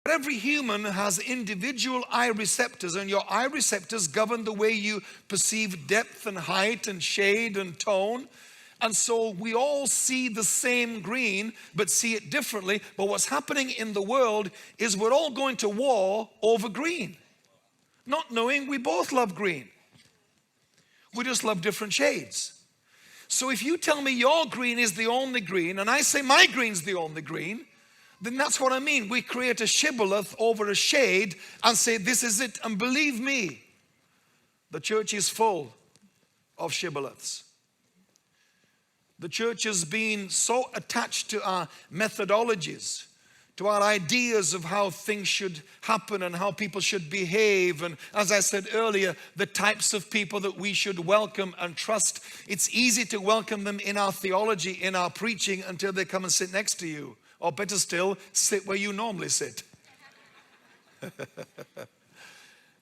Every human has individual eye receptors, and your eye receptors govern the way you perceive depth and height and shade and tone. And so we all see the same green, but see it differently. But what's happening in the world is we're all going to war over green, not knowing we both love green. We just love different shades. So if you tell me your green is the only green, and I say my green's the only green, then that's what I mean. We create a shibboleth over a shade and say, this is it. And believe me, the church is full of shibboleths. The church has been so attached to our methodologies, to our ideas of how things should happen and how people should behave. And as I said earlier, the types of people that we should welcome and trust. It's easy to welcome them in our theology, in our preaching, until they come and sit next to you. Or better still, sit where you normally sit.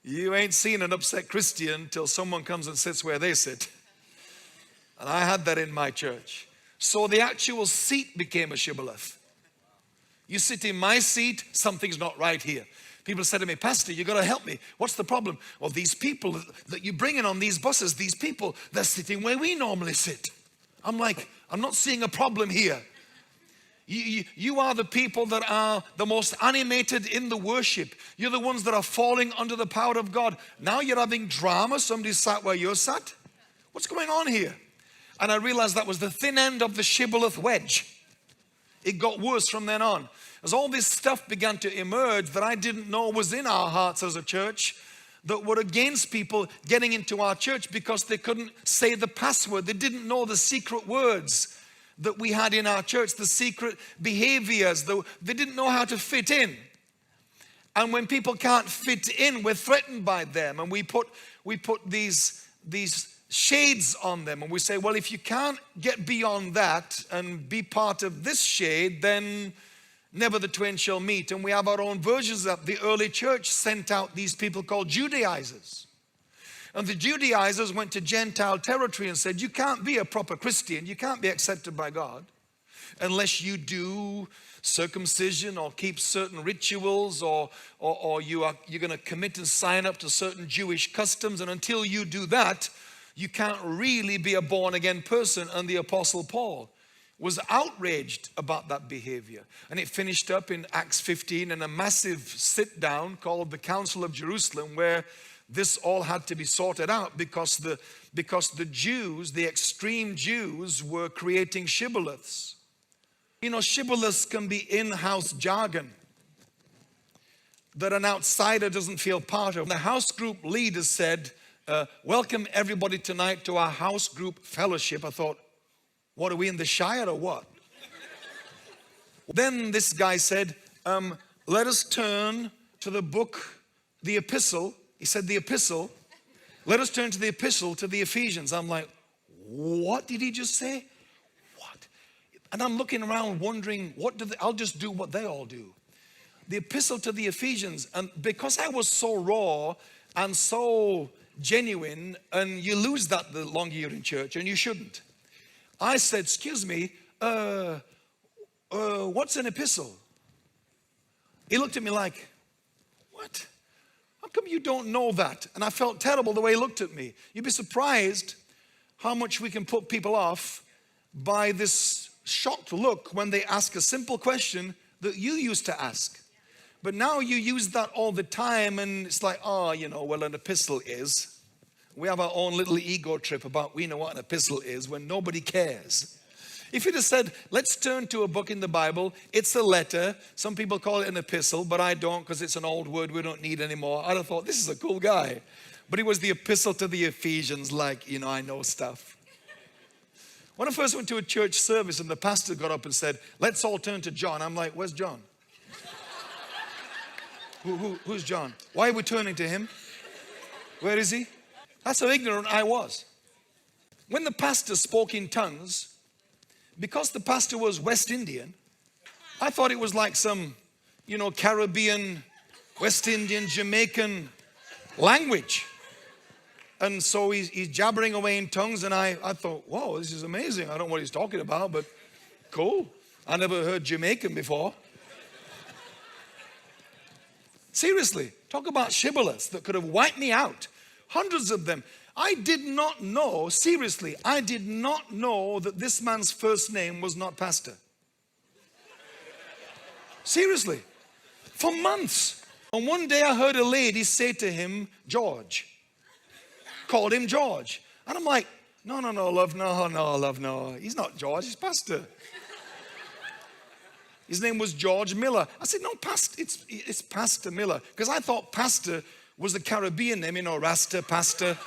You ain't seen an upset Christian till someone comes and sits where they sit. And I had that in my church. So the actual seat became a shibboleth. You sit in my seat, something's not right here. People said to me, Pastor, you got to help me. What's the problem? Well, these people that you bring in on these buses, these people, they're sitting where we normally sit. I'm like, I'm not seeing a problem here. You are the people that are the most animated in the worship. You're the ones that are falling under the power of God. Now you're having drama. Somebody sat where you're sat. What's going on here? And I realized that was the thin end of the shibboleth wedge. It got worse from then on. As all this stuff began to emerge that I didn't know was in our hearts as a church, that were against people getting into our church because they couldn't say the password. They didn't know the secret words that we had in our church, the secret behaviors. They didn't know how to fit in. And when people can't fit in, we're threatened by them. And we put these shades on them. And we say, well, if you can't get beyond that and be part of this shade, then never the twain shall meet. And we have our own versions of that. The early church sent out these people called Judaizers. And the Judaizers went to Gentile territory and said, you can't be a proper Christian, you can't be accepted by God unless you do circumcision or keep certain rituals or you're going to commit and sign up to certain Jewish customs. And until you do that, you can't really be a born again person. And the Apostle Paul was outraged about that behavior. And it finished up in Acts 15 in a massive sit down called the Council of Jerusalem, where this all had to be sorted out because the Jews, the extreme Jews, were creating shibboleths. You know, shibboleths can be in-house jargon that an outsider doesn't feel part of. The house group leader said, welcome everybody tonight to our house group fellowship. I thought, what, are we in the Shire or what? Then this guy said, let us turn to the book, the epistle. He said the epistle. Let us turn to the epistle to the Ephesians. I'm like, what did he just say? What? And I'm looking around wondering, I'll just do what they all do. The epistle to the Ephesians. And because I was so raw and so genuine, and you lose that the longer you're in church, and you shouldn't. I said, excuse me, what's an epistle? He looked at me like, what? How come you don't know that? And I felt terrible the way he looked at me. You'd be surprised how much we can put people off by this shocked look when they ask a simple question that you used to ask. But now you use that all the time, and it's like, oh, you know, well, an epistle is. We have our own little ego trip about we know what an epistle is when nobody cares. If you'd have said, let's turn to a book in the Bible, it's a letter. Some people call it an epistle, but I don't, because it's an old word we don't need anymore. I'd have thought, this is a cool guy. But it was the epistle to the Ephesians, like, you know, I know stuff. When I first went to a church service and the pastor got up and said, let's all turn to John. I'm like, where's John? Who's John? Why are we turning to him? Where is he? That's how ignorant I was. When the pastor spoke in tongues, because the pastor was West Indian, I thought it was like some, you know, Caribbean, West Indian, Jamaican language. And so he's jabbering away in tongues, and I thought, whoa, this is amazing. I don't know what he's talking about, but cool. I never heard Jamaican before. Seriously, talk about shibboleths that could have wiped me out. Hundreds of them. I did not know, seriously, I did not know that this man's first name was not Pastor. Seriously, for months. And one day I heard a lady say to him, George. Called him George. And I'm like, no, love, no. He's not George, he's Pastor. His name was George Miller. I said, no, it's Pastor Miller. Because I thought Pastor was the Caribbean name, Rasta, Pastor.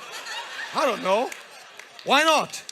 I don't know. Why not?